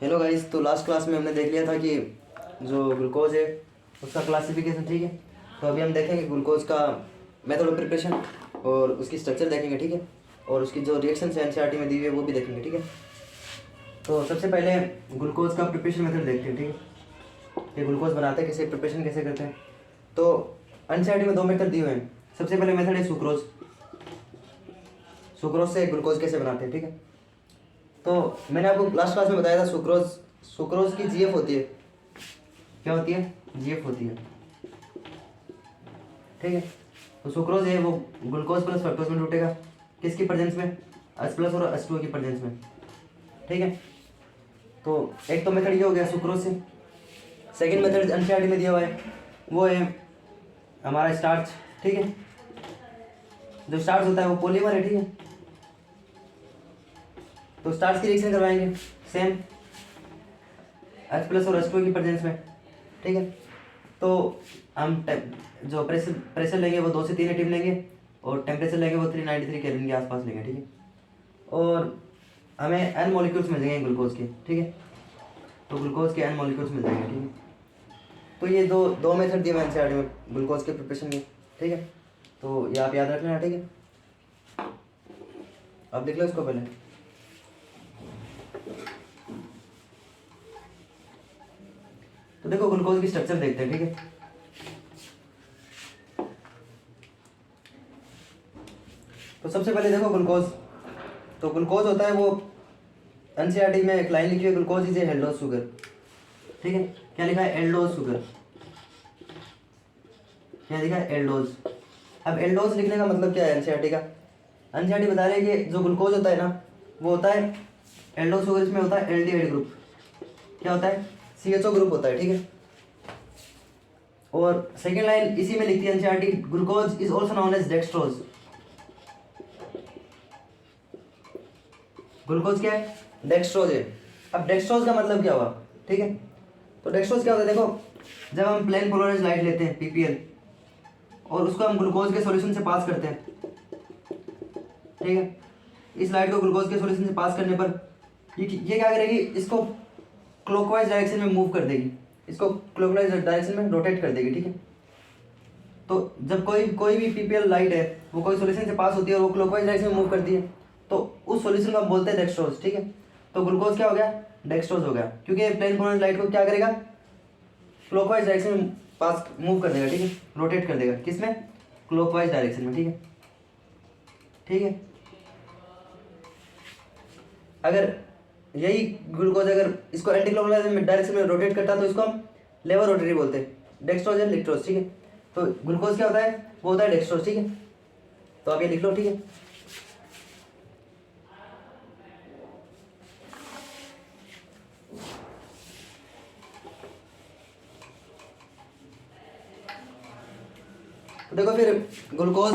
Hello guys, तो last class में हमने देख लिया था कि जो ग्लूकोज है उसका क्लासिफिकेशन, ठीक है। तो अभी हम देखेंगे ग्लूकोज का मेथड ऑफ प्रिपरेशन और उसकी स्ट्रक्चर देखेंगे, ठीक है। और उसकी जो रिएक्शन है एनसीईआरटी में दी हुई है वो भी देखेंगे, ठीक है। तो सबसे पहले ग्लूकोज का प्रिपरेशन मेथड देखते हैं, ठीक है, कि ग्लूकोज बनाते हैं कैसे, प्रिपरेशन कैसे करते हैं। तो एनसीईआरटी में 2 मेथड दिए हुए हैं। सबसे पहले मेथड है सुक्रोज। सुक्रोज से ग्लूकोज कैसे बनाते हैं, ठीक है। तो मैंने आपको लास्ट क्लास में बताया था सुक्रोज की जीएफ होती है। क्या होती है? जीएफ होती है, ठीक है। तो सुक्रोज है वो ग्लूकोज प्लस फ्रक्टोज में टूटेगा, किसकी प्रेजेंस में? H प्लस और H2O की प्रेजेंस में, ठीक है। तो एक तो मेथड ये हो गया सुक्रोज से। सेकंड मेथड एनसीईआरटी में दिया हुआ है, वो है हमारा स्टार्च, ठीक है। जो स्टार्च होता है वो पॉलीमर है, ठीक है। तो स्टार्च की रिएक्शन करवाएंगे सेम H प्लस और H2O की प्रेजेंस में, ठीक है। तो हम जो प्रेशर लेंगे वो 2 से 3 एटीएम लेंगे और टेम्परेचर लेंगे वो 393 केल्विन के आसपास लेंगे, ठीक है। और हमें n मॉलिक्यूल्स मिल जाएंगे ग्लूकोज के, ठीक है। तो ग्लूकोज के n मॉलिक्यूल्स मिल जाएंगे, ठीक है। तो ये दो मेथड दिए हुए एनसीईआरटी में ग्लूकोज के प्रिपरेशन के, ठीक है। तो ये आप याद रख लेना, ठीक है। आप देख लो इसको पहले। तो देखो ग्लूकोज की स्ट्रक्चर देखते हैं, ठीक है। तो सबसे पहले देखो ग्लूकोज। तो ग्लूकोज होता है वो एनसीईआरटी में एक लाइन लिखी है, glucose is a aldose sugar, ठीक है। क्या लिखा है? Aldose sugar. क्या लिखा है? एल्डोज। अब एल्डोज लिखने का मतलब क्या है एनसीईआरटी का? एनसीईआरटी बता रहे हैं कि जो ग्लूकोज होता है ना वो होता है एल्डोज शुगर, इसमें होता है एल्डिहाइड ग्रुप। क्या होता है? CHO ग्रुप होता है, ठीक है। और सेकेंड लाइन इसी में लिखती है NCERT, glucose is also known as dextrose. Glucose क्या है? डेक्सट्रोज है। अब डेक्सट्रोज का मतलब क्या हुआ, ठीक है। तो डेक्सट्रोज क्या होता है? देखो, जब हम प्लेन पोलराइज्ड लाइट लेते हैं PPL और उसको हम ग्लूकोज के सॉल्यूशन से पास करते हैं, ठीक है। इस लाइट को ग्लूकोज के सॉल्यूशन से पास करने पर ये क्या करेगी? इसको क्लॉकवाइज डायरेक्शन में मूव कर देगी, इसको क्लॉकवाइज डायरेक्शन में रोटेट कर देगी, ठीक है। तो जब कोई भी PPL लाइट है वो कोई सॉल्यूशन से पास होती है और वो क्लॉकवाइज डायरेक्शन में मूव करती है तो उस सॉल्यूशन को हम बोलते हैं डेक्सट्रोज, ठीक है। तो ग्लूकोज क्या हो गया? डेक्सट्रोज हो गया, क्योंकि प्लेन पोलराइज्ड लाइट को क्या करेगा? क्लॉकवाइज डायरेक्शन में पास मूव कर देगा, ठीक है, रोटेट कर देगा। किसमें? क्लॉकवाइज डायरेक्शन में, ठीक है, ठीक है। अगर यही ग्लूकोज अगर इसको एंटी क्लॉकवाइज डायरेक्शन में रोटेट करता तो इसको हम लेवर रोटरी बोलते हैं, डेक्सट्रोज एंड लिक्ट्रोज, ठीक है। तो ग्लूकोज क्या होता है? वो होता है डेक्सट्रोज, ठीक है। तो आप ये लिख लो, ठीक है। तो देखो फिर ग्लूकोज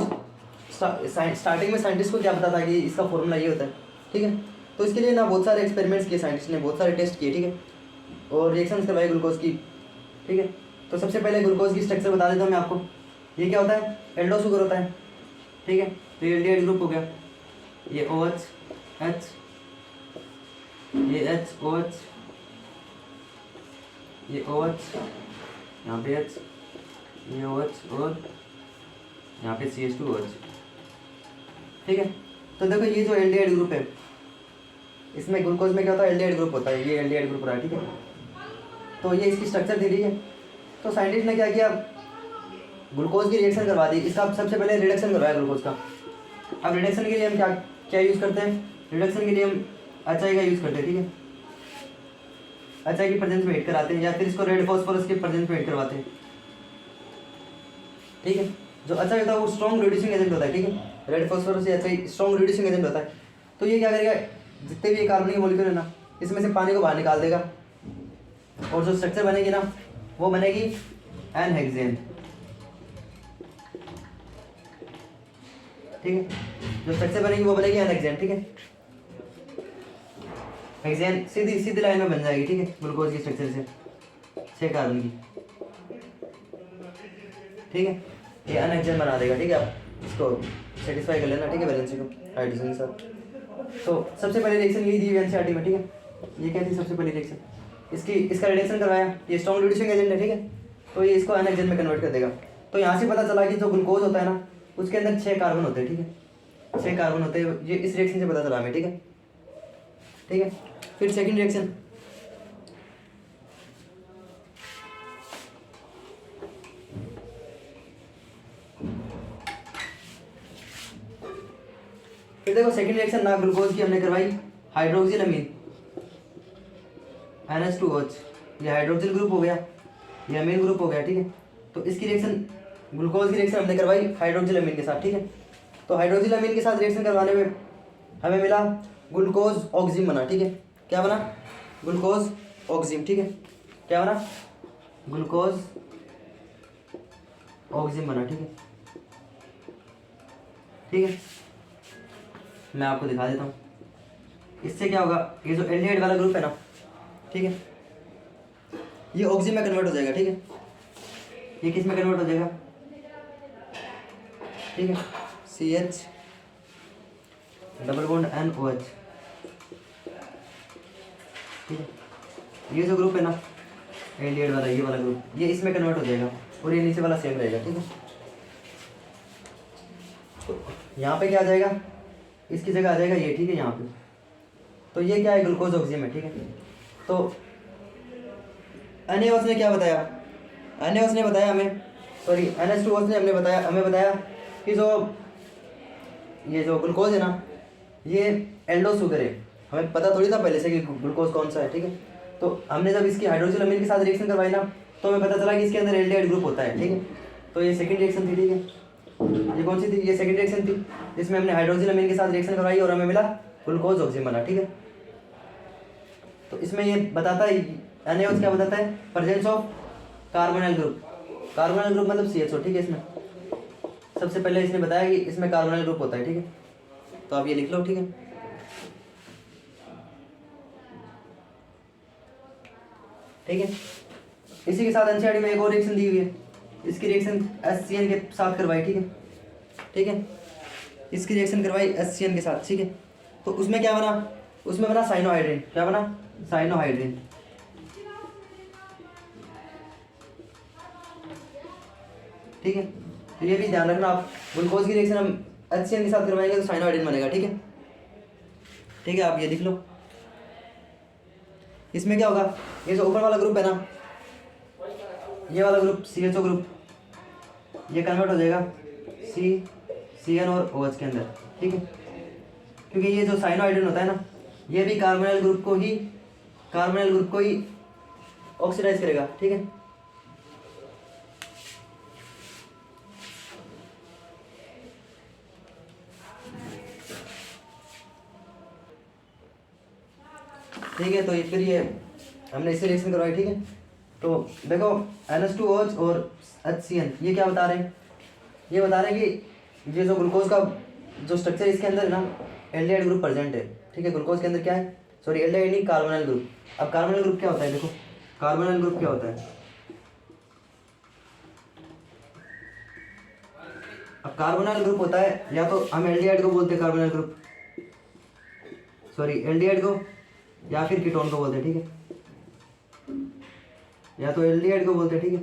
स्टार्टिंग में साइंटिस्ट को क्या पता था कि इसका फॉर्मूला ये होता है, ठीक है। तो इसके लिए ना बहुत सारे एक्सपेरिमेंट्स किए साइंटिस्ट ने, बहुत सारे टेस्ट किए, ठीक है, और रिएक्शंस करवाई ग्लूकोज की, ठीक है। तो सबसे पहले ग्लूकोज की स्ट्रक्चर बता देता हूँ मैं आपको। ये क्या होता है? एल्डो शुगर होता है, ठीक है। तो ये एल्डिहाइड ग्रुप हो गया, ये OH H, ये H OH, ये OH, यहाँ पे H, ये OH और यहाँ पे CH2OH, ठीक है। तो देखो ये जो एल्डिहाइड ग्रुप है इसमें ग्लूकोज में क्या होता है? एल्डिहाइड ग्रुप होता है, ये एल्डिहाइड ग्रुप रहा है, ठीक है। तो ये इसकी स्ट्रक्चर दी रही है। तो साइंटिस्ट ने क्या किया? ग्लूकोज की रिएक्शन करवा दी। इसका सबसे पहले रिडक्शन करवाया ग्लूकोज का। अब रिडक्शन के लिए हम क्या क्या यूज़ करते हैं? रिडक्शन के लिए हम HI का यूज़ करते हैं, ठीक है। HI की प्रेजेंस में हीट कराते हैं या फिर इसको रेड फॉस्फोरस की प्रेजेंस में हीट करवाते हैं, ठीक है। जो HI होता है वो स्ट्रॉन्ग रिड्यूसिंग एजेंट होता है, ठीक है। रेड फॉस्फोरस या HI स्ट्रॉन्ग रिड्यूसिंग एजेंट होता है। तो ये क्या करेगा? जितने भी कार्बनिक मॉलिक्यूल है ना इसमें से पानी को बाहर निकाल देगा और जो स्ट्रक्चर बनेगी ना वो बनेगी N-हेक्सेन, ठीक है। जो स्ट्रक्चर बनेगी वो बनेगी N-हेक्सेन, ठीक है। हेक्सेन सीधी लाइन में बन जाएगी, ठीक है, ग्लूकोज की स्ट्रक्चर से 6 कार्बन की, ठीक है। ये N-हेक्सेन बना देगा, ठीक है। आप इसको सेटिस्फाई कर लेना, ठीक है, बैलेंस को हाइड्रोजन के साथ। तो सबसे पहले रिएक्शन यही दी एनसीईआरटी में, ठीक है। ये क्या थी सबसे पहली रिएक्शन, इसका रिडक्शन करवाया, ये स्ट्रॉन्ग रिड्यूसिंग एजेंट है, ठीक है। तो ये इसको एनएक्जेन में कन्वर्ट कर देगा। तो यहाँ से पता चला कि जो ग्लूकोज होता है ना उसके अंदर 6 कार्बन होते हैं, ठीक है, 6 कार्बन होते हैं, ये इस रिएक्शन से पता चला हमें, ठीक है, ठीक है। फिर सेकंड रिएक्शन, फिर देखो सेकंड रिएक्शन ना ग्लूकोज की हमने करवाई हाइड्रोक्सिल अमीन NH2OH, ये हाइड्रोक्सिल ग्रुप हो गया, ये अमीन ग्रुप हो गया, ठीक है। तो इसकी रिएक्शन ग्लूकोज की रिएक्शन हमने करवाई हाइड्रोक्सिल अमीन के साथ, ठीक है। तो हाइड्रोक्सिल अमीन के साथ रिएक्शन करवाने में हमें मिला ग्लूकोज ऑक्सिम बना, ठीक है। क्या बना? ग्लूकोज ऑक्सिम, ठीक है। क्या बना? ग्लूकोज ऑक्सिम बना, ठीक है, ठीक है। मैं आपको दिखा देता हूँ, इससे क्या होगा, ये जो एल्डिहाइड वाला ग्रुप है ना, ठीक है, ये ऑक्सिजन में कन्वर्ट हो जाएगा, ठीक है। ये किस में कन्वर्ट हो जाएगा? ठीक है, CH डबल बॉन्ड NOH, ठीक है। ये जो ग्रुप है ना एल्डिहाइड वाला, ये वाला ग्रुप, ये इसमें कन्वर्ट हो जाएगा और ये नीचे वाला सेम रहेगा, ठीक है। तो यहाँ पे क्या आ जाएगा, इसकी जगह आ जाएगा ये, ठीक है, यहाँ पे। तो ये क्या है? ग्लूकोज ऑक्सिजन है, ठीक है। तो NaOH ने क्या बताया? NaOH ने बताया हमें, सॉरी NH2OH ने हमें बताया कि ये जो ग्लूकोज है ना, ये एल्डो शुगर है। हमें पता थोड़ी था पहले से कि ग्लूकोज कौन सा है, ठीक है। तो हमने जब इसकी हाइड्रोक्सिल अमीन के साथ रिएक्शन करवाई ना, तो हमें पता चला कि इसके अंदर एल्डिहाइड ग्रुप होता है, ठीक है। तो ये सेकंड रिएक्शन थी, ठीक है। ये कौन सी थी? ये सेकंड रिएक्शन थी, जिसमें हमने हाइड्रोक्सिल अमीन के साथ रिएक्शन करवाई और हमें मिला ग्लूकोज ऑक्सिजन बना, ठीक है। तो इसमें ये बताता है, NaOH क्या बताता है? Presence of carbonyl group. Carbonyl group मतलब CHO, ठीक है। इसमें सबसे पहले इसने बताया कि इसमें कार्बोनाइल ग्रुप होता है, ठीक है। तो आप ये लिख लो, ठीक है, ठीक है। इसी के साथ NCERT में एक और रिएक्शन दी हुई है, इसकी रिएक्शन HCN के साथ करवाई, ठीक है, ठीक है। इसकी रिएक्शन करवाई HCN के साथ, ठीक है। तो उसमें क्या बना? उसमें बना साइनोहाइड्रिन। क्या बना? साइनोहाइड्रिन, ठीक है। तो ये भी ध्यान रखना आप, ग्लूकोज की रिएक्शन हम HCN के साथ करवाएंगे तो साइनोहाइड्रिन बनेगा, ठीक है, ठीक है। आप ये लिख लो। इसमें क्या होगा, ये जो ऊपर वाला ग्रुप है ना, ये वाला ग्रुप CHO ग्रुप, ये कन्वर्ट हो जाएगा CN और OH के अंदर, ठीक है। क्योंकि ये जो साइनोहाइड्रिन होता है ना, ये भी कार्बोनाइल ग्रुप को ही ऑक्सीडाइज करेगा, ठीक है। ठीक है, तो ये फिर ये हमने इससे रिएक्शन करवाई, ठीक है। तो देखो NH2OH और HCN ये क्या बता रहे हैं? ये बता रहे हैं कि ये जो ग्लूकोज का जो स्ट्रक्चर इसके अंदर है ना, एल्डिहाइड ग्रुप प्रेजेंट है, ठीक है। ग्लूकोज के अंदर क्या है? सॉरी, एल्डिहाइड नहीं, कार्बोनाइल ग्रुप। अब कार्बोनाइल ग्रुप क्या होता है? देखो कार्बोनाइल ग्रुप क्या होता है। अब कार्बोनाइल ग्रुप होता है, या तो हम एल्डिहाइड को बोलते हैं कार्बोनाइल ग्रुप, सॉरी एल्डिहाइड को, या फिर कीटोन को बोलते हैं, ठीक है। या तो एल्डिहाइड को बोलते हैं, ठीक है,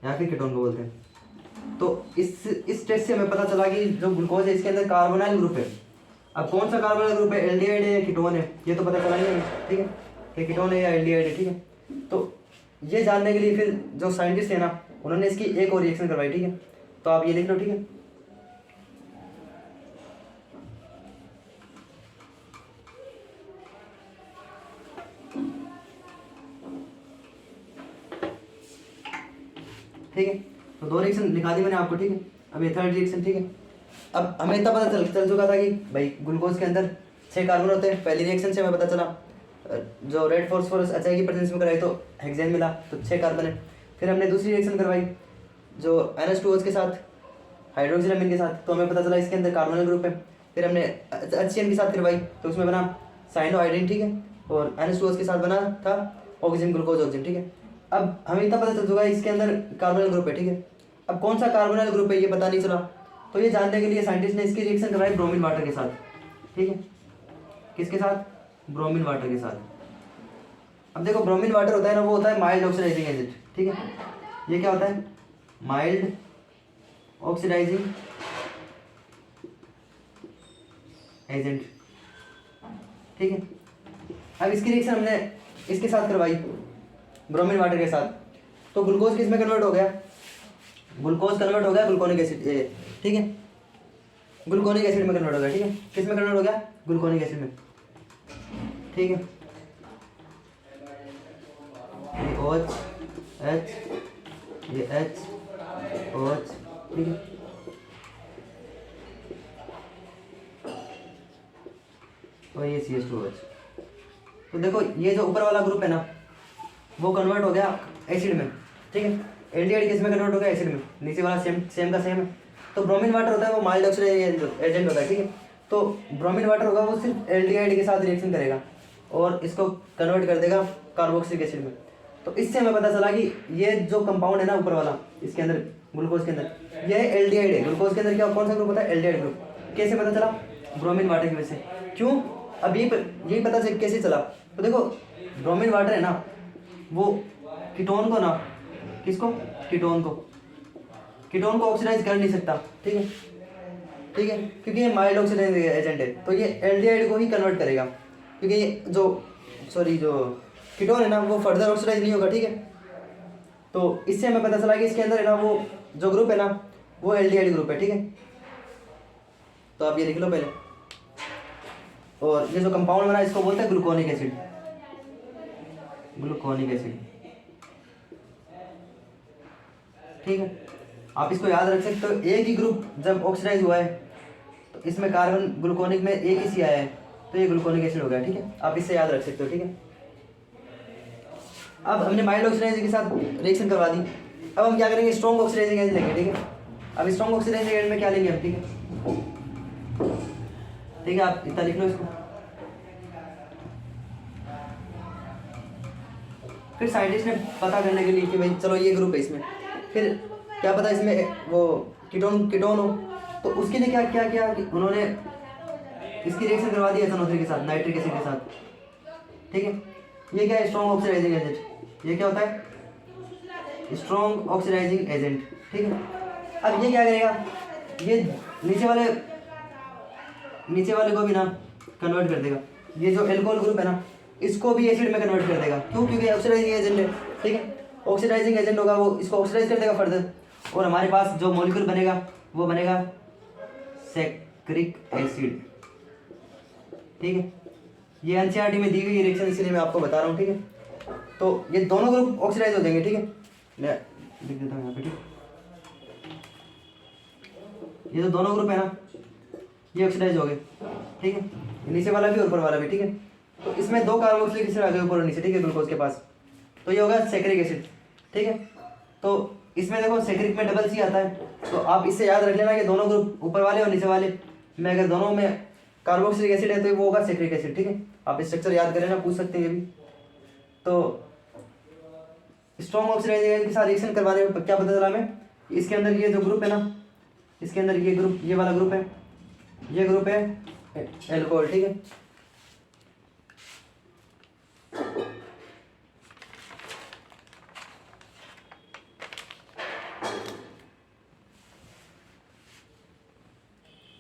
या फिर कीटोन को बोलते हैं। तो इस टेस्ट से हमें पता चला कि जो ग्लूकोज है इसके अंदर कार्बोनाइल ग्रुप है। अब कौन सा कार्बोनाइल ग्रुप है? एल्डिहाइड है या कीटोन है? ये तो पता चला ही नहीं, ठीक है, कि कीटोन है या एल्डिहाइड है, ठीक है। तो ये जानने के लिए फिर जो साइंटिस्ट है ना, उन्होंने इसकी एक और रिएक्शन करवाई, ठीक है। तो आप ये लिख लो, ठीक है। ठीक है, तो 2 रिएक्शन लिखा दी मैंने आपको, ठीक है। अब ये थर्ड रिएक्शन, ठीक है। अब हमें इतना पता चल चुका था कि भाई ग्लूकोज के अंदर 6 कार्बन होते हैं। पहली रिएक्शन से हमें पता चला, जो रेड फॉस्फोरस HI की प्रेजेंस में कराई तो हेक्सेन मिला, तो 6 कार्बन है। फिर हमने दूसरी रिएक्शन करवाई जो NH2OH के साथ हाइड्रोक्सिल अमीन के साथ, तो हमें पता चला इसके अंदर कार्बोनाइल ग्रुप है। फिर हमने HCN के साथ करवाई तो उसमें बना साइनोहाइड्रिन, ठीक है, और NH2OH के साथ बना था ऑक्सीजन, ग्लूकोज ऑक्सीजन, ठीक है। अब हमें इतना पता चल चुका है इसके अंदर कार्बोनाइल ग्रुप है, ठीक है। अब कौन सा कार्बोनाइल ग्रुप है ये पता नहीं चला, तो ये जानने के लिए साइंटिस्ट ने इसकी रिएक्शन करवाई ब्रोमीन वाटर के साथ, ठीक है। किसके साथ? ब्रोमीन वाटर के साथ। अब देखो ब्रोमीन वाटर होता है ना, वो होता है माइल्ड ऑक्सीडाइजिंग एजेंट, ठीक है। ये क्या होता है? माइल्ड ऑक्सीडाइजिंग एजेंट, ठीक है। अब इसकी रिएक्शन हमने इसके साथ करवाई, ब्रोमीन वाटर के साथ, तो ग्लूकोज किस में कन्वर्ट हो गया? ग्लूकोज कन्वर्ट हो गया ग्लूकोनिक एसिड, ठीक है, ग्लूकोनिक एसिड में कन्वर्ट हो गया, ठीक है। किस में कन्वर्ट हो गया? ग्लूकोनिक एसिड में, ठीक है। ये OH, H, ये H, OH, ठीक है। और ये CH2OH। तो देखो ये जो ऊपर वाला ग्रुप है ना, वो कन्वर्ट हो गया एसिड में, ठीक है। एल्डिहाइड किस में कन्वर्ट हो गया? एसिड में। नीचे वाला सेम का सेम है। तो ब्रोमीन वाटर होता है वो माइल्ड ऑक्सीडाइजिंग एजेंट होता है, ठीक है। तो ब्रोमीन वाटर होगा वो सिर्फ एल्डिहाइड के साथ रिएक्शन करेगा और इसको कन्वर्ट कर देगा कार्बोक्सिलिक एसिड में। तो इससे हमें पता चला कि ये जो कंपाउंड है ना ऊपर वाला, इसके अंदर ग्लूकोज के अंदर, ये एल्डिहाइड है। ग्लूकोज के अंदर क्या कौन सा ग्रुप होता है? Aldehyde group. कैसे पता चला? ब्रोमीन वाटर की वजह से। क्यों? अब यही पता चल कैसे चला? तो देखो ब्रोमीन वाटर है ना, वो कीटोन को ना, किसको? कीटोन को ऑक्सीडाइज कर नहीं सकता, ठीक है, ठीक है, क्योंकि ये माइल्ड ऑक्सीडाइजिंग एजेंट है। तो ये एल्डिहाइड को ही कन्वर्ट करेगा, क्योंकि ये जो कीटोन है ना, वो फर्दर ऑक्सीडाइज नहीं होगा, ठीक है। तो इससे हमें पता चला कि इसके अंदर है ना, वो जो ग्रुप है ना, वो एल्डिहाइड ग्रुप है, ठीक है। तो आप ये लिख लो पहले। और ये जो कंपाउंड बना इसको बोलते हैं ग्लूकोनिक एसिड, ग्लूकोनिक एसिड, ठीक है। आप इसको याद रख सकते हो। एक ही ग्रुप जब ऑक्सीडाइज हुआ है तो इसमें कार्बन ग्लूकोनिक में एक ही सी आया है, तो ये ग्लूकोनिक एसिड हो गया, ठीक है। आप इससे याद रख सकते हो, ठीक है। अब हमने माइल्ड ऑक्सीडाइजिंग के साथ रिएक्शन करवा दी। अब हम क्या करेंगे? स्ट्रॉन्ग ऑक्सीडाइजिंग एजेंट लेंगे, ठीक है। अब स्ट्रॉन्ग ऑक्सीडाइजिंग एजेंट में क्या लेंगे हम? ठीक है, ठीक है, आप इतना लिख लो इसको। फिर साइंटिस्ट ने पता करने के लिए कि भाई चलो ये ग्रुप है इसमें, फिर क्या पता इसमें वो कीटोन हो, तो उसके लिए क्या क्या किया कि उन्होंने इसकी रिएक्शन करवा दी SNO3 के साथ, नाइट्रिक एसिड के साथ, ठीक है। ये क्या है? Strong oxidising agent. ये क्या होता है? स्ट्रॉन्ग ऑक्सीडाइजिंग एजेंट, ठीक है। अब ये क्या करेगा? ये नीचे वाले को भी ना कन्वर्ट कर देगा। ये जो एल्कोहल ग्रुप है ना, इसको भी एसिड में कन्वर्ट कर देगा। क्यों? क्योंकि ऑक्सीडाइजिंग एजेंट है, ठीक है। ऑक्सीडाइजिंग एजेंट होगा, वो इसको ऑक्सीडाइज कर देगा फर्दर, और हमारे पास जो मॉलिक्यूल बनेगा वो बनेगा सैक्रिक एसिड, ठीक है। ये एनसीईआरटी में दी गई रिएक्शन, इसलिए मैं आपको बता रहा हूँ, ठीक है। तो ये दोनों ग्रुप ऑक्सीडाइज हो जाएंगे, ठीक है। मैं लिख देता हूँ यहाँ पे, ठीक। ये जो दोनों ग्रुप है ना, ये ऑक्सीडाइज हो गए, ठीक है। नीचे वाला भी और ऊपर वाला भी, ठीक है। तो इसमें दो कार्बोक्सिलिक एसिड आ गए ऊपर और नीचे, ठीक है, ग्लूकोज के पास। तो ये होगा सैक्रिक एसिड, ठीक है। तो इसमें देखो सैक्रिक में डबल सी आता है, तो आप इससे याद रख लेना कि दोनों ग्रुप ऊपर वाले और नीचे वाले में अगर दोनों में कार्बोक्सिलिक एसिड है तो वो होगा सैक्रिक एसिड, ठीक है। आप स्ट्रक्चर याद कर लेना, पूछ सकते हैं ये भी। तो स्ट्रॉन्ग ऑक्सीडाइजिंग एजेंट के साथ रिएक्शन करवाने में क्या पता चला हमें? इसके अंदर ये जो ग्रुप है ना, इसके अंदर ये ग्रुप, ये वाला ग्रुप है, ये ग्रुप है एल्कोहल, ठीक है।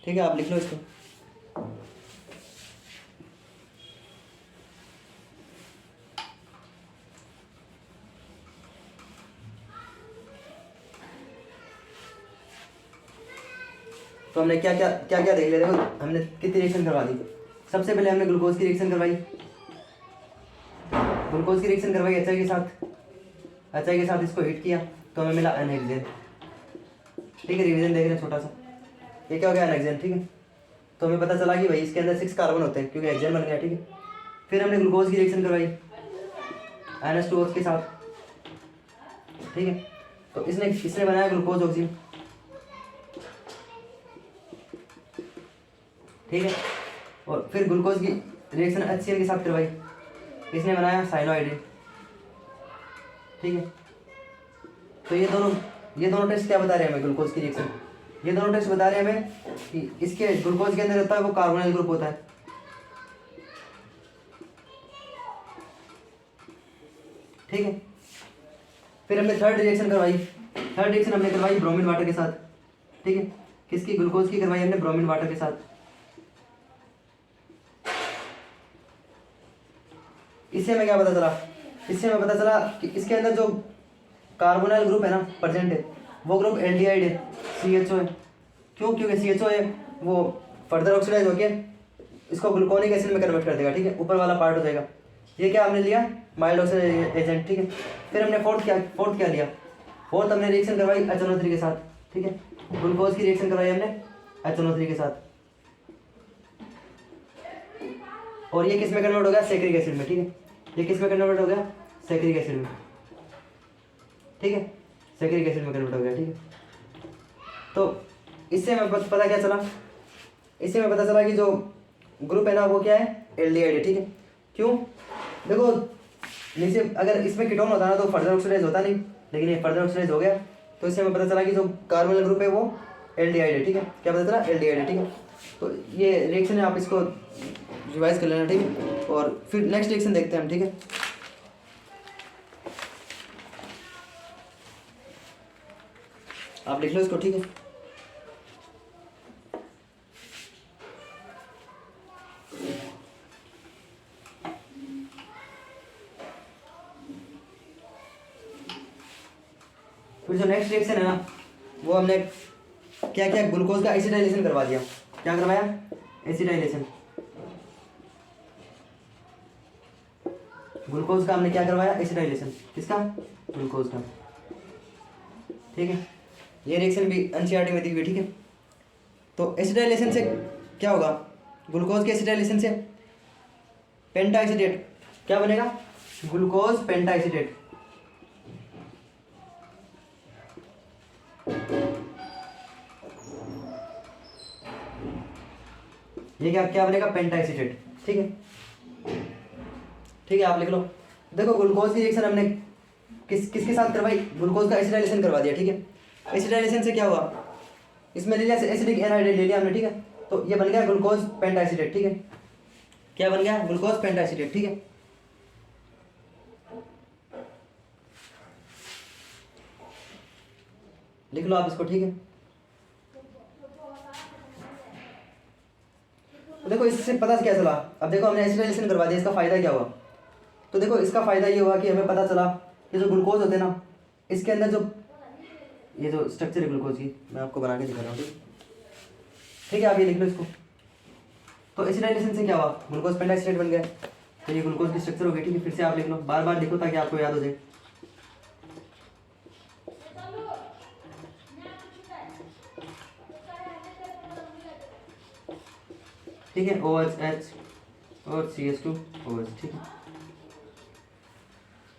ठीक है, आप लिख लो इसको। तो हमने क्या क्या देख लिया? देखो हमने कितनी रिएक्शन करवा दी। सबसे पहले हमने ग्लूकोज की रिएक्शन करवाई, ग्लूकोज की रिएक्शन करवाई HI के साथ, HI के साथ इसको हीट किया तो हमें मिला एनहेक्सेन, ठीक है। रिवीजन देख रहे हैं छोटा सा, ये क्या हो गया? एनहेक्सेन, ठीक है। तो हमें पता चला कि भाई इसके अंदर 6 कार्बन होते हैं क्योंकि हेक्सेन बन गया, ठीक है। फिर हमने ग्लूकोज की रिएक्शन करवाई NH2OH के साथ, ठीक है। तो इसने बनाया ग्लूकोज ऑक्सीजन, ठीक है। और फिर ग्लूकोज की रिएक्शन HCl के साथ करवाई, इसने बनाया साइनोहाइड्रेट, ठीक है। तो ये दोनों टेस्ट क्या बता रहे हैं हमें? ग्लूकोज की रिएक्शन, ये दोनों टेस्ट बता रहे हैं हमें कि इसके ग्लूकोज के अंदर होता है वो कार्बोनाइल ग्रुप होता है, ठीक है। फिर हमने थर्ड रिएक्शन करवाई, थर्ड रिएक्शन हमने करवाई ब्रोमीन वाटर के साथ, ठीक है। किसकी? ग्लूकोज की करवाई हमने ब्रोमीन वाटर के साथ। इससे हमें क्या पता चला? इससे हमें पता चला कि इसके अंदर जो कार्बोनाइल ग्रुप है ना प्रेजेंट है, वो ग्रुप एल्डिहाइड है, CHO है। क्यों? क्योंकि CHO है वो फर्दर ऑक्सीडाइज होके इसको ग्लूकोनिक एसिड में कन्वर्ट कर देगा, ठीक है, ऊपर वाला पार्ट हो जाएगा। ये क्या हमने लिया? माइल्ड ऑक्सीडाइज एजेंट, ठीक है। फिर हमने फोर्थ क्या लिया? फोर्थ हमने रिएक्शन करवाई HNO3 के साथ, ठीक है। ग्लूकोज की रिएक्शन करवाई हमने HNO3 के साथ, और ये किस में कन्वर्ट हो गया? सैकरिक एसिड में, ठीक है। ये किस में कन्वर्ट हो गया? सैकरिक एसिड में, ठीक है, सैकरिक एसिड में कन्वर्ट हो गया, ठीक है। तो इससे हमें पता क्या चला? इससे हमें पता चला कि जो ग्रुप है ना वो क्या है? एल्डिहाइड है, ठीक है। क्यों? देखो नीचे अगर इसमें कीटोन होता ना तो फर्दर ऑक्सीडाइज होता नहीं, लेकिन ये फर्दर ऑक्सीडाइज हो गया, तो इससे हमें पता चला कि जो कार्बोनिल ग्रुप है वो एल्डिहाइड है, ठीक है। क्या पता चला? एल्डिहाइड है, ठीक है। तो ये रिएक्शन है, आप इसको रिवाइज कर लेना, ठीक है। और फिर नेक्स्ट रिएक्शन देखते हैं हम, ठीक है। आप लिख लो इसको, ठीक है। फिर जो नेक्स्ट रिएक्शन है ना वो हमने क्या किया? ग्लूकोज का एसिटाइलेशन करवा दिया। क्या करवाया? एसिटाइलेशन। ग्लूकोज का हमने क्या करवाया? एसिटाइलेशन। किसका? ग्लूकोज का, ठीक है। ये रिएक्शन भी NCERT में दी हुई है, ठीक है। तो एसिटाइलेशन से क्या होगा? ग्लूकोज के एसिटाइलेशन से पेंटा एसीटेट क्या बनेगा? ग्लूकोज पेंटा एसीटेट। ये क्या बनेगा? पेंटा एसीटेट, ठीक है, ठीक है। आप लिख लो। देखो ग्लूकोज की रिएक्शन हमने किसके साथ करवाई? ग्लूकोज का एसिटाइलेशन करवा दिया, ठीक है। एसिटाइलेशन से क्या हुआ? इसमें ले लिया एसिडिक एनहाइड्रेट ले लिया हमने, ठीक है। तो ये बन गया ग्लूकोज पेंटा एसीटेट, ठीक है। क्या बन गया? ग्लूकोज पेंटा एसीटेट, ठीक है। लिख लो आप इसको, ठीक है। तो देखो इससे पता क्या चला? अब देखो हमने एसिटाइलेशन करवा दिया, इसका फायदा क्या हुआ? तो देखो इसका फायदा ये हुआ कि हमें पता चला कि जो ग्लूकोज होते हैं ना, इसके अंदर जो ये जो स्ट्रक्चर है ग्लूकोज की, मैं आपको बना के दिखा रहा हूँ, ठीक है। आप ये लिख लो इसको। तो एसिटाइलेशन से क्या हुआ? ग्लूकोज पेंटाएसिटेट बन गया। तो ये ग्लूकोज की स्ट्रक्चर हो गई, ठीक है। फिर से आप लिख लो, बार बार लिखो ताकि आपको याद हो जाए। ठीक है, OH और CH2OH, ठीक है।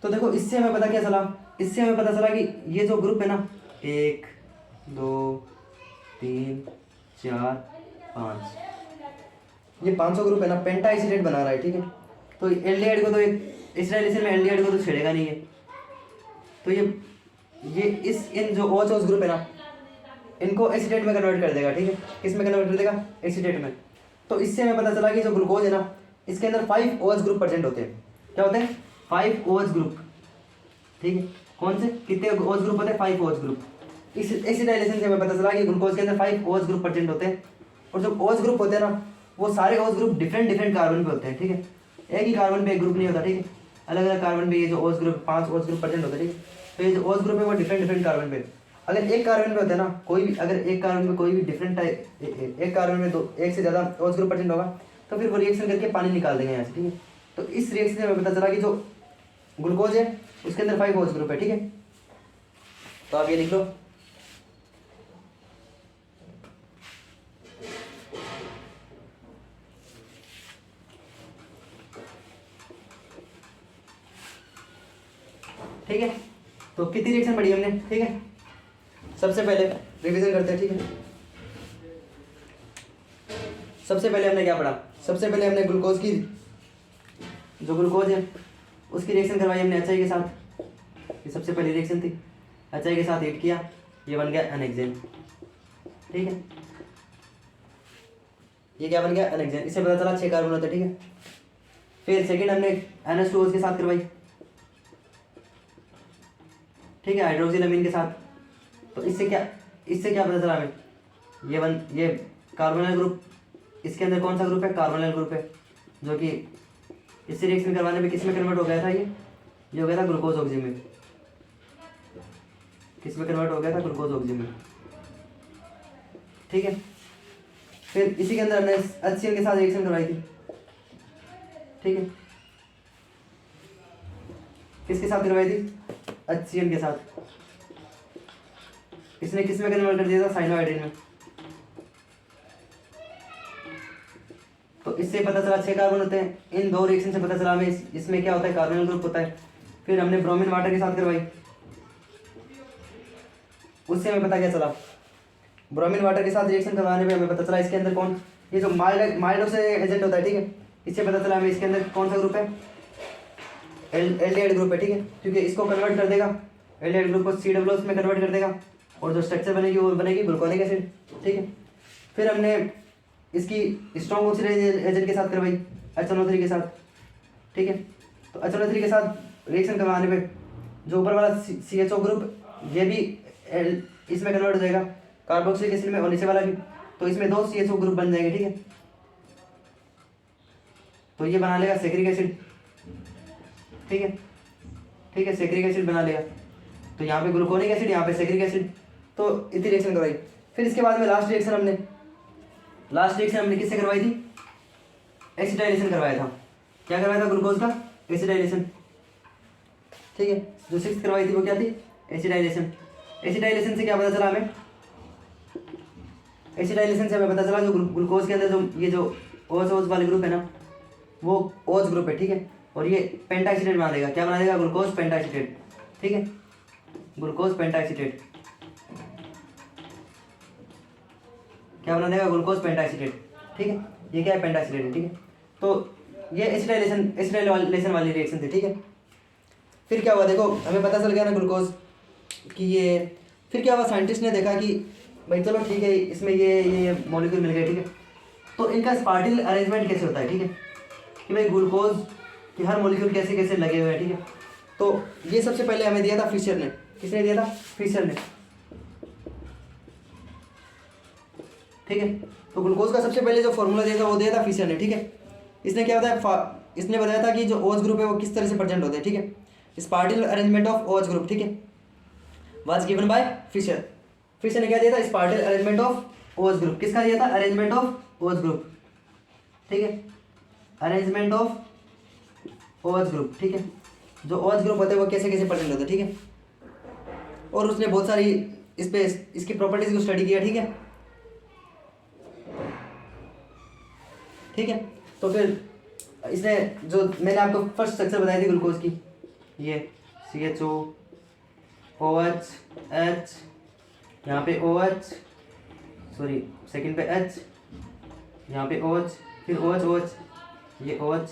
तो देखो इससे हमें पता क्या चला? इससे हमें पता चला कि ये जो ग्रुप है ना 1 2 3 4 5, ये 500 ग्रुप है ना पेंटा एसीटेट बना रहा है, ठीक है। तो एल्डिहाइड को तो एक एसिटाइलेशन में एल्डिहाइड को तो छेड़ेगा नहीं है, तो ये इन जो OH ग्रुप है ना इनको एसीटेट में कन्वर्ट कर देगा, ठीक है। किस में कन्वर्ट कर देगा? एसीटेट में। तो इससे हमें पता चला कि जो ग्लूकोज है ना इसके अंदर 5 OH ग्रुप प्रेजेंट होते हैं। क्या होते हैं? 5 OH ग्रुप, ठीक है। कौन से? कितने OH ग्रुप होते हैं? 5 OH ग्रुप। इस एसिटाइलेशन से हमें पता चला कि ग्लूकोज के अंदर 5 OH ग्रुप प्रेजेंट होते हैं। और जो OH ग्रुप होते हैं ना वो सारे OH ग्रुप डिफरेंट कार्बन पे होते हैं, ठीक है। एक ही कार्बन पे एक ग्रुप नहीं होता, ठीक है। अलग अलग कार्बन पे ये जो OH group 5 OH group present होते हैं, ठीक है। तो ये जो OH ग्रुप है वो डिफरेंट कार्बन पे, अगर एक कार्बन पे होता है ना कोई भी, अगर एक कार्बन में कोई भी डिफरेंट टाइप एक कार्बन में एक से ज़्यादा OH ग्रुप प्रेजेंट होगा तो फिर वो रिएक्शन करके पानी निकाल देंगे यहाँ से, ठीक है। तो इस रिएक्शन से हमें पता चला कि जो ग्लूकोज है उसके अंदर 5 OH ग्रुप है, ठीक है। तो आप ये लिख लो। ठीक है, तो कितनी रिएक्शन पढ़ी हमने, ठीक है। सबसे पहले रिवीजन करते हैं, ठीक है। सबसे पहले हमने क्या पढ़ा? सबसे पहले हमने ग्लूकोज की जो ग्लूकोज है उसकी रिएक्शन करवाई हमने HI के साथ। ये सबसे पहली रिएक्शन थी, HI के साथ हीट किया, ये बन गया एनेक्सेन, ठीक है। ये क्या बन गया? एनेक्सेन। इससे पता चला 6 कार्बन होते हैं, ठीक है। फिर सेकंड हमने NH2OH के साथ करवाई, ठीक है, हाइड्रोक्सिल के साथ। तो इससे क्या पता चला हमें, ये कार्बोनिल ग्रुप, इसके अंदर कौन सा ग्रुप है, कार्बोनिल ग्रुप है, जो कि इससे रिएक्शन करवाने में किस में कन्वर्ट हो गया था, ये हो गया था ग्लूकोज ऑक्सीजन में। किस में कन्वर्ट हो गया था, ग्लूकोज ऑक्सीजन में। ठीक है, फिर इसी के अंदर हमने HCl के साथ रिएक्शन करवाई थी। ठीक है, किसके साथ करवाई थी, HCl के साथ। इसने किस में कन्वर्ट कर दिया था, साइनोहाइड्रिन में। तो इससे पता चला 6 कार्बन होते हैं। इन 2 रिएक्शन से पता चला हमें इसमें क्या होता है, कार्बोनिल ग्रुप होता है। फिर हमने ब्रोमीन वाटर के साथ करवाई, उससे हमें पता क्या चला, ब्रोमीन वाटर के साथ रिएक्शन करवाने में हमें पता चला इसके अंदर कौन, ये जो माइल्ड ऑक्सीजन एजेंट होता है। ठीक है, इससे पता चला हमें इसके अंदर कौन सा ग्रुप है, एल्डिहाइड ग्रुप है। ठीक है, क्योंकि इसको कन्वर्ट कर देगा, एल्डिहाइड ग्रुप को COOH में कन्वर्ट कर देगा, और जो स्ट्रक्चर बनेगी वो बनेगी ग्लूकोनिक एसिड। ठीक है, फिर हमने इसकी स्ट्रॉन्ग ऑक्सीडाइजिंग एजेंट के साथ करवाई, HNO3 के साथ। ठीक है, तो HNO3 के साथ रिएक्शन करवाने पे जो ऊपर वाला CHO ग्रुप, ये भी इसमें कन्वर्ट हो जाएगा कार्बोक्सिलिक एसिड में, और नीचे वाला भी। तो इसमें 2 CHO ग्रुप बन जाएंगे। ठीक है, तो ये बना लेगा सैकरिक एसिड। ठीक है, सैकरिक एसिड बना लेगा। तो यहाँ पे ग्लूकोनिक एसिड, यहाँ पे सैकरिक एसिड। तो इतनी रिएक्शन करवाई। फिर इसके बाद में लास्ट रिएक्शन हमने किससे करवाई थी, एसिटाइलेशन करवाया था। क्या करवाया था, ग्लूकोज का एसिटाइलेशन। ठीक है, जो 6th करवाई थी वो क्या थी, एसिटाइलेशन। एसिटाइलेशन से क्या पता चला हमें, एसिटाइलेशन से हमें पता चला जो ग्लूकोज के अंदर जो OH वाले ग्रुप है ना, वो OH ग्रुप है। ठीक है, और ये पेंटाएसिटेट बना देगा। क्या बना देगा, ग्लूकोज पेंटाएसिटेट। ठीक है, ग्लूकोज पेंटाएसिटेट। क्या बना देगा, ग्लूकोज पेंटाएसिटेट। ठीक है, ये क्या है, पेंटाएसिटेट है। ठीक है, तो ये एसिटाइलेशन वाली रिएक्शन थी। ठीक है, फिर क्या हुआ, देखो हमें पता चल गया ना ग्लूकोज कि ये, फिर क्या हुआ, साइंटिस्ट ने देखा कि भाई चलो ठीक है, इसमें ये मॉलिक्यूल मिल गए। ठीक है, तो इनका स्पार्टिल अरेंजमेंट कैसे होता है। ठीक है, कि भाई ग्लूकोज के हर मॉलिक्यूल कैसे कैसे लगे हुए हैं। ठीक है, तो ये सबसे पहले हमें दिया था फिशर ने। किसने दिया था, फिशर ने। ठीक है, तो ग्लूकोज का सबसे पहले जो फॉर्मूला दिया था वो दिया था फिशर ने। ठीक है, इसने क्या बताया, इसने बताया था कि जो OH ग्रुप है वो किस तरह से प्रेजेंट होते हैं। ठीक है, spatial arrangement of OH group. ठीक है, was given by Fischer. Fischer ने क्या दिया था, spatial arrangement of OH group. किसका दिया था, अरेंजमेंट ऑफ OH ग्रुप। ठीक है, अरेंजमेंट ऑफ OH ग्रुप। ठीक है, जो OH ग्रुप होते हैं वो कैसे कैसे प्रेजेंट होते हैं। ठीक है, और उसने बहुत सारी इस पे इसकी प्रॉपर्टीज को स्टडी किया। ठीक है, ठीक है, तो फिर इसने जो मैंने आपको फर्स्ट स्ट्रक्चर बताई थी ग्लूकोज की, ये CHO OH H, यहाँ पे OH, सॉरी सेकंड पे H, यहाँ पे OH, फिर OH, ये OH,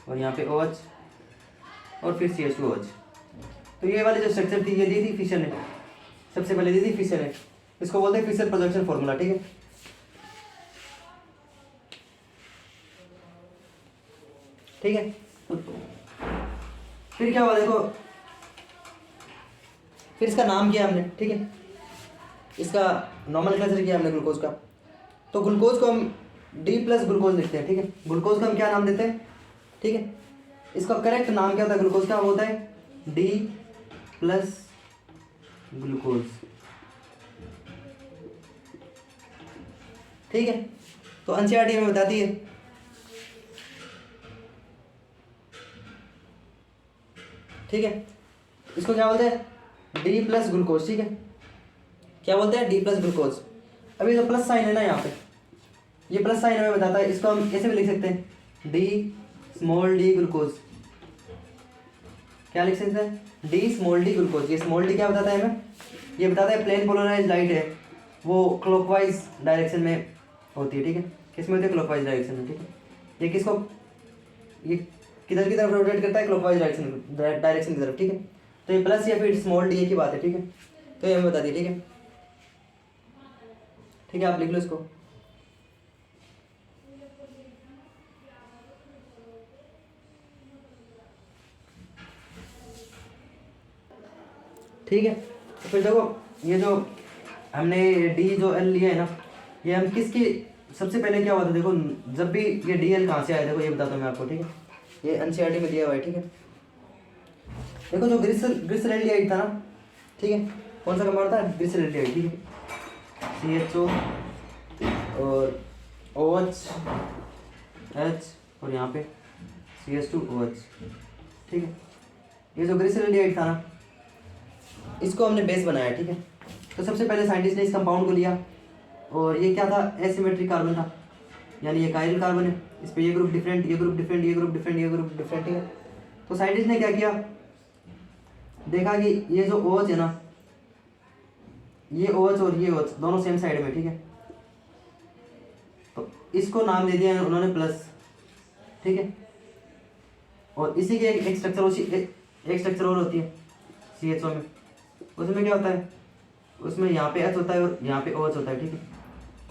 और यहाँ पे OH, और फिर CH2OH। तो ये वाली जो स्ट्रक्चर थी ये दी थी फिशर ने, सबसे पहले दी थी फिशर ने। इसको बोलते हैं फिशर प्रोजेक्शन फॉर्मूला। ठीक है, ठीक है, फिर क्या हुआ, देखो फिर इसका नाम किया हमने। ठीक है, इसका नॉमेनक्लेचर किया हमने ग्लूकोज का। तो ग्लूकोज को हम D+ ग्लूकोज लिखते हैं। ठीक है, ग्लूकोज का हम क्या नाम देते हैं। ठीक है, इसका करेक्ट नाम क्या होता है ग्लूकोज का, वो होता है D+ ग्लूकोज। ठीक है, तो NCERT हमें बताती है। ठीक है, इसको क्या बोलते हैं, D+ ग्लूकोज। ठीक है, क्या बोलते हैं, D+ ग्लूकोज। अभी जो प्लस साइन है ना यहाँ पे, ये प्लस साइन हमें बताता है, इसको हम ऐसे भी लिख सकते हैं, D ग्लूकोज। क्या लिख सकते हैं, D ग्लूकोज। ये स्मॉल d क्या बताता है हमें, ये बताता है प्लेन पोलराइज लाइट है वो क्लॉकवाइज डायरेक्शन में होती है। ठीक है, किस में होती है, क्लॉकवाइज डायरेक्शन में। ठीक है, ये किसको, ये किधर की तरफ रोटेट करता है, क्लॉकवाइज डायरेक्शन की तरफ। ठीक है, तो ये प्लस या फिर स्मॉल d की बात है। ठीक है, तो ये हमें बता दी। ठीक है, ठीक है, आप लिख लो इसको। ठीक है। तो फिर देखो ये जो हमने डी जो एल लिया है ना, ये हम किसकी सबसे पहले क्या हुआ था देखो, जब भी ये डी एल कहाँ से आया देखो ये बताता हूँ मैं आपको, ठीक है। ये एनसीईआरटी में दिया हुआ है, ठीक है। देखो जो ग्लिसरॉल्डिहाइड था ना, ठीक है, कौन सा कंपाउंड था, ग्लिसरॉल्डिहाइड, ठीक है। CHO और OH H और यहाँ पे CH2OH, ठीक है। ये जो ग्लिसरॉल्डिहाइड था ना, इसको हमने बेस बनाया, ठीक है। तो सबसे पहले साइंटिस्ट ने इस कंपाउंड को लिया और ये क्या था, एसिमेट्रिक कार्बन था, यानी ये कायरल कार्बन है, इस पे ये ग्रुप डिफरेंट, ये ग्रुप डिफरेंट, ये ग्रुप डिफरेंट, ये ग्रुप डिफरेंट, ठीक है। तो साइंटिस्ट ने क्या किया, देखा कि ये जो OH है ना, ये OH और ये OH दोनों सेम साइड में, ठीक है। तो इसको नाम दे दिया उन्होंने प्लस, ठीक है। और इसी के एक स्ट्रक्चर और होती है CHO में, उसमें क्या होता है, उसमें यहाँ पे H होता है और यहाँ पे OH होता है, ठीक है।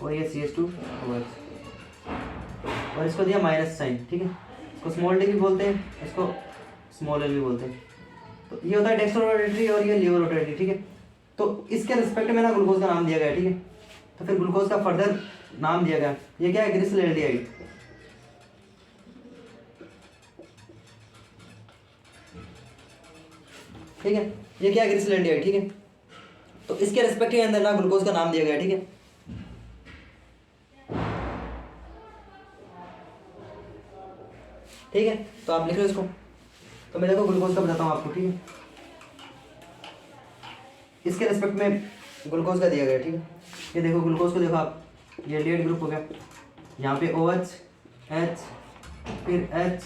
और ये CH2OH, और इसको दिया माइनस साइन, ठीक है। इसको स्मॉल डी भी बोलते हैं, इसको स्मॉल एल भी बोलते हैं। तो ये होता है डेक्स्ट्रो रोटेटरी और ये लीवर रोटेटरी, ठीक है। तो इसके रिस्पेक्ट में ना ग्लूकोज का नाम दिया गया है, ठीक है। तो फिर ग्लूकोज का फर्दर नाम दिया गया, ये क्या है, ग्लिसरॉल्डिहाइड, ठीक है। ये क्या है, ग्लिसरॉल्डिहाइड, ठीक है। तो इसके रिस्पेक्ट के अंदर ना ग्लूकोज का नाम दिया गया है, ठीक है। ठीक है, तो आप लिख लो इसको। तो मैं देखो ग्लूकोज का बताता हूँ आपको, ठीक है। इसके रिस्पेक्ट में ग्लूकोज का दिया गया, ठीक है। ये देखो ग्लूकोज को देखो आप, ये एल्डिहाइड ग्रुप हो गया, यहाँ पे OH H, फिर H,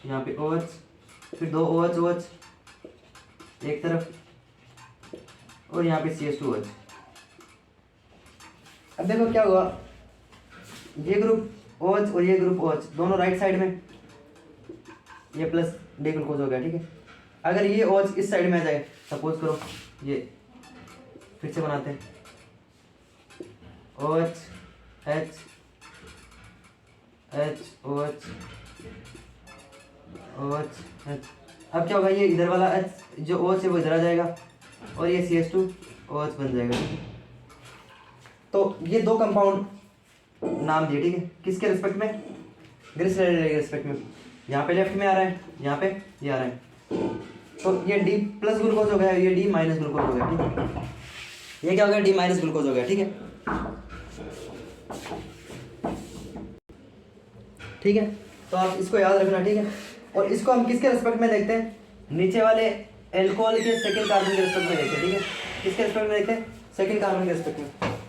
यहाँ पे OH, फिर दो OH OH एक तरफ, और यहाँ पे CH2OH। अब देखो क्या हुआ, ये ग्रुप OH और ये ग्रुप OH दोनों राइट साइड में, ये प्लस डी ग्लूकोज हो गया, ठीक है। अगर ये OH इस साइड में आ जाए, सपोज करो, ये फिर से बनाते हैं, OH H H OH OH H। अब क्या होगा, ये इधर वाला H जो OH है वो इधर आ जाएगा और ये CH2OH बन जाएगा, ठीक है। तो ये दो कंपाउंड नाम दिए, ठीक है, किसके रिस्पेक्ट में, ग्लिसरॉल्डिहाइड के रिस्पेक्ट में। यहाँ पे लेफ्ट में आ रहा है, यहाँ पे ये आ रहा है। तो ये D प्लस ग्लूकोज हो गया, ये D माइनस ग्लूकोज हो गया, ठीक है। ये क्या हो गया, D माइनस ग्लूकोज हो गया, ठीक है। ठीक है, तो आप इसको याद रखना, ठीक है। और इसको हम किसके रिस्पेक्ट में देखते हैं, नीचे वाले एल्कोहल के सेकंड कार्बन के रिस्पेक्ट में देखते हैं, ठीक है। किसके रिस्पेक्ट में देखते हैं, सेकंड कार्बन के रिस्पेक्ट में।